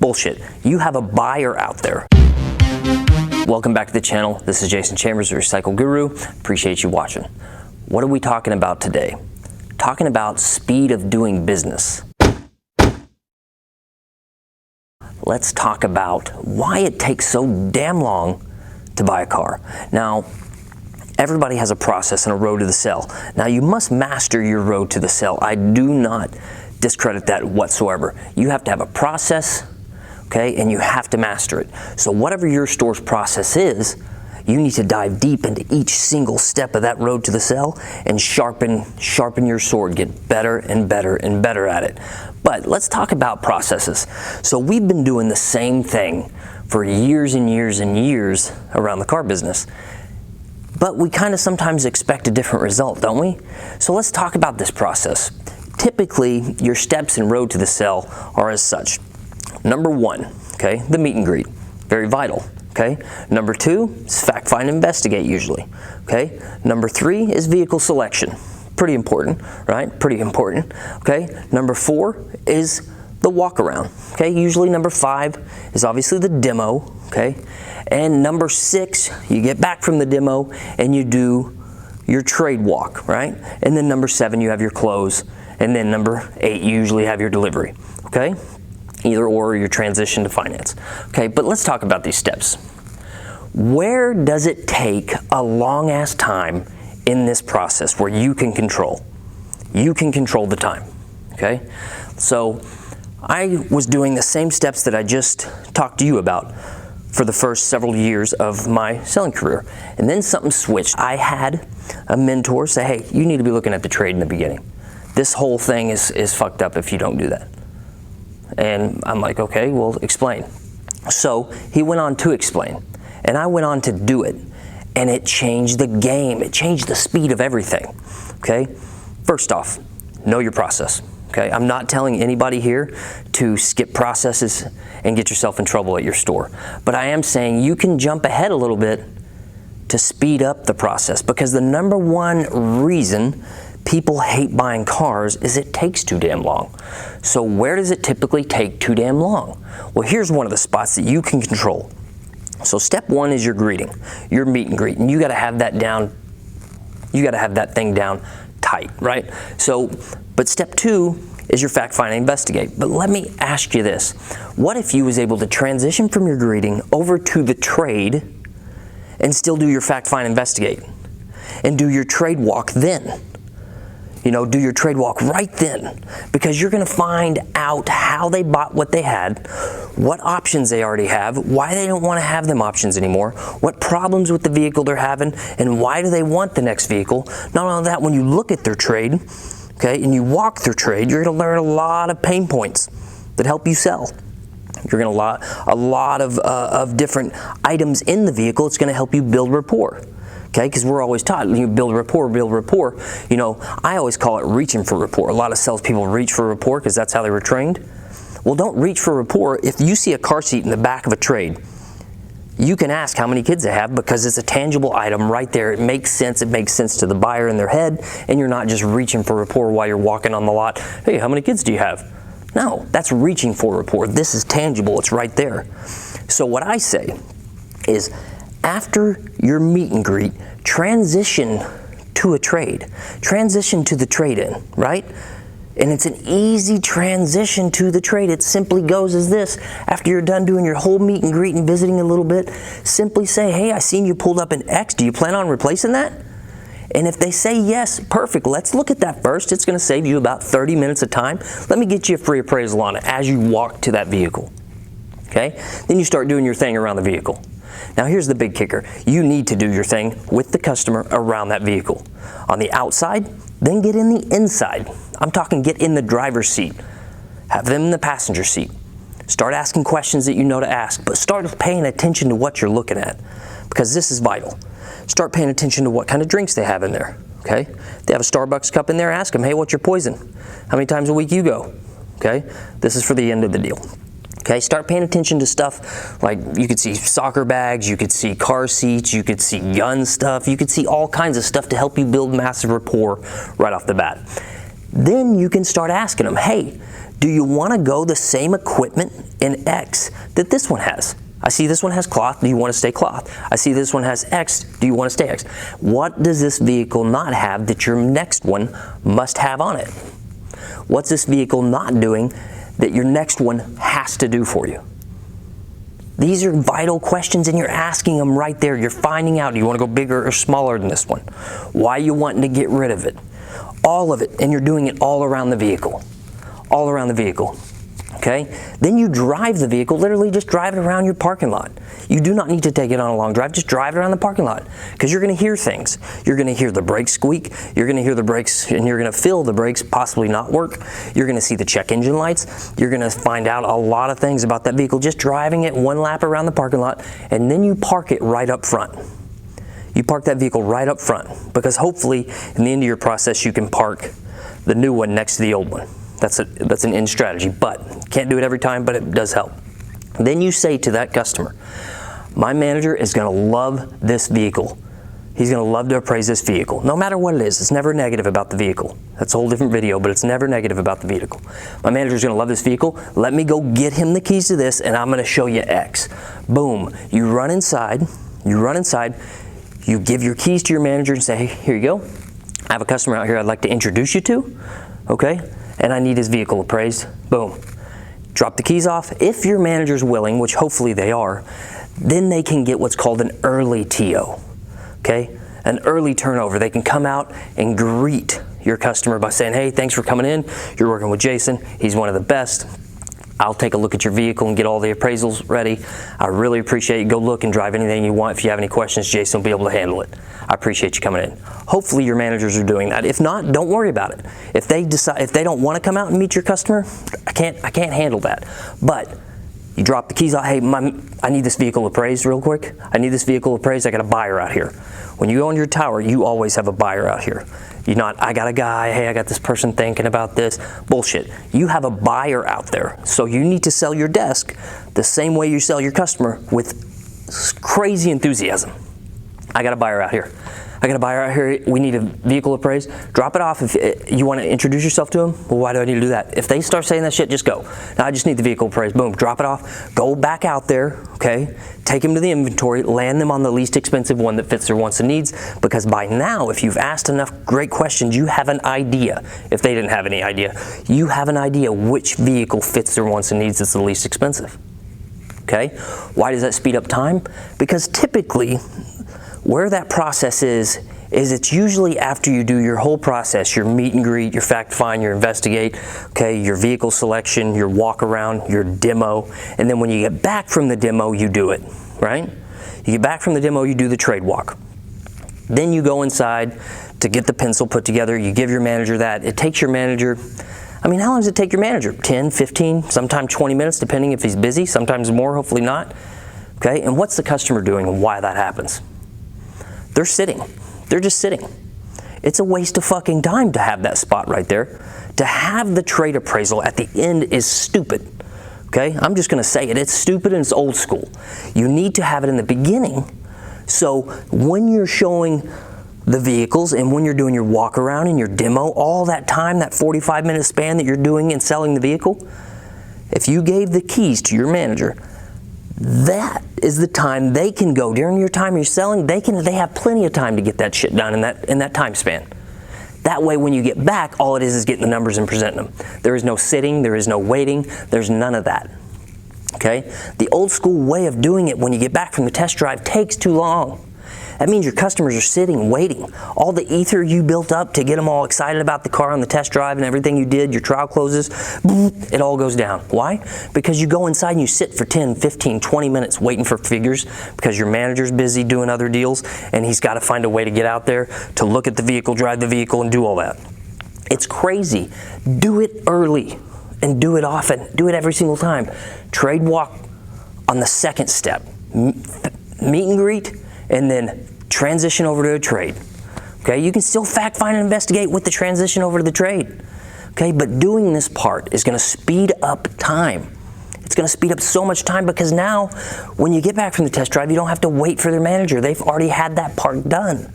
Bullshit. You have a buyer out there. Welcome back to the channel. This is Jason Chambers, the Recycle Guru. Appreciate you watching. What are we talking about today? Talking about speed of doing business. Let's talk about why it takes so damn long to buy a car. Now, everybody has a process and a road to the sale. Now, you must master your road to the sale. I do not discredit that whatsoever. You have to have a process, okay, and you have to master it. So whatever your store's process is, you need to dive deep into each single step of that road to the sale and sharpen your sword, get better and better and better at it. But let's talk about processes. So we've been doing the same thing for years and years and years around the car business. But we kind of sometimes expect a different result, don't we? So let's talk about this process. Typically, your steps in road to the sale are as such. Number one, okay, the meet and greet, very vital, okay? Number two is fact find and investigate usually, okay? Number three is vehicle selection, pretty important, right? Pretty important, okay? Number four is the walk around, okay? Usually number five is obviously the demo, okay? And number six, you get back from the demo and you do your trade walk, right? And then number seven, you have your close. And then number eight, you usually have your delivery, okay? Either or your transition to finance. Okay, but let's talk about these steps. Where does it take a long ass time in this process where you can control? You can control the time, okay? So I was doing the same steps that I just talked to you about for the first several years of my selling career. And then something switched. I had a mentor say, hey, you need to be looking at the trade in the beginning. This whole thing is fucked up if you don't do that. And I'm like, okay, well, explain. So he went on to explain, and I went on to do it, and it changed the game. It changed the speed of everything, okay? First off, know your process, okay? I'm not telling anybody here to skip processes and get yourself in trouble at your store, but I am saying you can jump ahead a little bit to speed up the process, because the number one reason people hate buying cars is it takes too damn long. So where does it typically take too damn long? Well, here's one of the spots that you can control. So step one is your greeting, your meet and greet, and you gotta have that down, you gotta have that thing down tight, right? So, but step two is your fact find and investigate. But let me ask you this. What if you was able to transition from your greeting over to the trade and still do your fact find and investigate and do your trade walk then? You know, do your trade walk right then, because you're going to find out how they bought what they had, what options they already have, why they don't want to have them options anymore, what problems with the vehicle they're having, and why do they want the next vehicle. Not only that, when you look at their trade, okay, and you walk their trade, you're going to learn a lot of pain points that help you sell. You're going to a lot of different items in the vehicle. It's going to help you build rapport. Okay, because we're always taught, you build rapport. You know, I always call it reaching for rapport. A lot of salespeople reach for rapport because that's how they were trained. Well, don't reach for rapport. If you see a car seat in the back of a trade, you can ask how many kids they have, because it's a tangible item right there. It makes sense. It makes sense to the buyer in their head, and you're not just reaching for rapport while you're walking on the lot. Hey, how many kids do you have? No, that's reaching for rapport. This is tangible. It's right there. So what I say is, after your meet and greet, transition to a trade. Transition to the trade-in, right? And it's an easy transition to the trade. It simply goes as this. After you're done doing your whole meet and greet and visiting a little bit, simply say, hey, I seen you pulled up an X. Do you plan on replacing that? And if they say yes, perfect. Let's look at that first. It's going to save you about 30 minutes of time. Let me get you a free appraisal on it as you walk to that vehicle. Okay? Then you start doing your thing around the vehicle. Now here's the big kicker. You need to do your thing with the customer around that vehicle. On the outside, then get in the inside. I'm talking get in the driver's seat. Have them in the passenger seat. Start asking questions that you know to ask, but start paying attention to what you're looking at, because this is vital. Start paying attention to what kind of drinks they have in there, okay? If they have a Starbucks cup in there, ask them, hey, what's your poison? How many times a week you go, okay? This is for the end of the deal. Okay, start paying attention to stuff like you could see soccer bags, you could see car seats, you could see gun stuff, you could see all kinds of stuff to help you build massive rapport right off the bat. Then you can start asking them, hey, Do you want to go the same equipment in X that this one has? I see this one has cloth. Do you want to stay cloth? I see this one has X. Do you want to stay X? What does this vehicle not have that your next one must have on it? What's this vehicle not doing that your next one has to do for you? These are vital questions, and you're asking them right there. You're finding out, do you want to go bigger or smaller than this one? Why are you wanting to get rid of it? All of it, and you're doing it all around the vehicle. All around the vehicle. Okay? Then you drive the vehicle, literally just drive it around your parking lot. You do not need to take it on a long drive, just drive it around the parking lot. Because you're going to hear things. You're going to hear the brakes squeak, you're going to hear the brakes, and you're going to feel the brakes possibly not work. You're going to see the check engine lights. You're going to find out a lot of things about that vehicle just driving it one lap around the parking lot, and then you park it right up front. You park that vehicle right up front, because hopefully in the end of your process you can park the new one next to the old one. That's an end strategy, but can't do it every time, but it does help. Then you say to that customer, my manager is going to love this vehicle. He's going to love to appraise this vehicle, no matter what it is. It's never negative about the vehicle. That's a whole different video, but it's never negative about the vehicle. My manager is going to love this vehicle. Let me go get him the keys to this, and I'm going to show you X. Boom. You run inside. You give your keys to your manager and say, hey, here you go. I have a customer out here I'd like to introduce you to. Okay? And I need his vehicle appraised. Boom. Drop the keys off. If your manager's willing, which hopefully they are, then they can get what's called an early TO. Okay? An early turnover. They can come out and greet your customer by saying, hey, thanks for coming in. You're working with Jason. He's one of the best. I'll take a look at your vehicle and get all the appraisals ready. I really appreciate it. Go look and drive anything you want. If you have any questions, Jason will be able to handle it. I appreciate you coming in. Hopefully your managers are doing that. If not, don't worry about it. If they don't want to come out and meet your customer, I can't handle that. But you drop the keys out. Hey, I need this vehicle appraised real quick. I need this vehicle appraised. I got a buyer out here. When you go on your tower, you always have a buyer out here. You're not, I got a guy, hey, I got this person thinking about this. Bullshit. You have a buyer out there. So you need to sell your desk the same way you sell your customer, with crazy enthusiasm. I got a buyer out here. I got a buyer out here. We need a vehicle appraised. Drop it off. If you want to introduce yourself to them, well, why do I need to do that? If they start saying that shit, just go. Now, I just need the vehicle appraised. Boom, drop it off. Go back out there, okay? Take them to the inventory. Land them on the least expensive one that fits their wants and needs. Because by now, if you've asked enough great questions, you have an idea. If they didn't have any idea, you have an idea which vehicle fits their wants and needs that's the least expensive. Okay? Why does that speed up time? Because typically, where that process is it's usually after you do your whole process, your meet and greet, your fact find, your investigate, okay, your vehicle selection, your walk around, your demo, and then when you get back from the demo, you do it, right? You get back from the demo, you do the trade walk. Then you go inside to get the pencil put together, you give your manager that. It takes your manager, how long does it take your manager? 10, 15, sometimes 20 minutes, depending if he's busy, sometimes more, hopefully not. Okay, and what's the customer doing and why that happens? They're sitting. They're just sitting. It's a waste of fucking time to have that spot right there. To have the trade appraisal at the end is stupid. Okay? I'm just going to say it. It's stupid and it's old school. You need to have it in the beginning. So when you're showing the vehicles and when you're doing your walk around and your demo, all that time, that 45-minute span that you're doing and selling the vehicle, if you gave the keys to your manager, that is the time they can go. During your time you're selling, they have plenty of time to get that shit done in that time span. That way when you get back, all it is getting the numbers and presenting them. There is no sitting, there is no waiting, there's none of that. Okay? The old school way of doing it when you get back from the test drive takes too long. That means your customers are sitting, waiting. All the ether you built up to get them all excited about the car on the test drive and everything you did, your trial closes, it all goes down. Why? Because you go inside and you sit for 10, 15, 20 minutes waiting for figures because your manager's busy doing other deals and he's got to find a way to get out there to look at the vehicle, drive the vehicle, and do all that. It's crazy. Do it early and do it often. Do it every single time. Trade walk on the second step. Meet and greet, and then transition over to a trade. Okay, you can still fact find and investigate with the transition over to the trade. Okay, but doing this part is going to speed up time. It's going to speed up so much time because now when you get back from the test drive, you don't have to wait for their manager. They've already had that part done.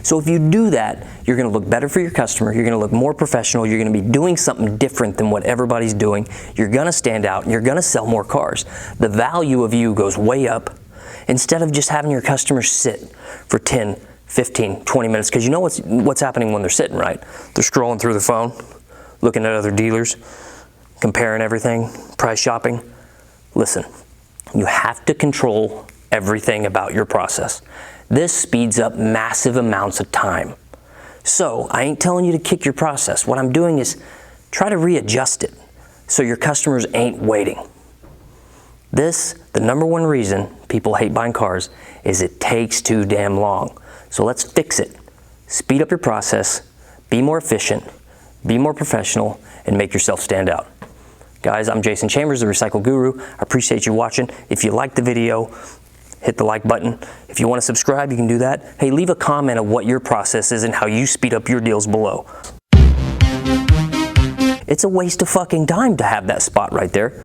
So if you do that, you're going to look better for your customer, you're going to look more professional, you're going to be doing something different than what everybody's doing, you're going to stand out, and you're going to sell more cars. The value of you goes way up instead of just having your customers sit for 10, 15, 20 minutes, because you know what's happening when they're sitting, right? They're scrolling through their phone, looking at other dealers, comparing everything, price shopping. Listen, you have to control everything about your process. This speeds up massive amounts of time. So I ain't telling you to kick your process. What I'm doing is try to readjust it so your customers ain't waiting. The number one reason people hate buying cars is it takes too damn long. So let's fix it. Speed up your process, be more efficient, be more professional, and make yourself stand out. Guys, I'm Jason Chambers, the Recycle Guru. I appreciate you watching. If you liked the video, hit the like button. If you want to subscribe, you can do that. Hey, leave a comment of what your process is and how you speed up your deals below. It's a waste of fucking time to have that spot right there.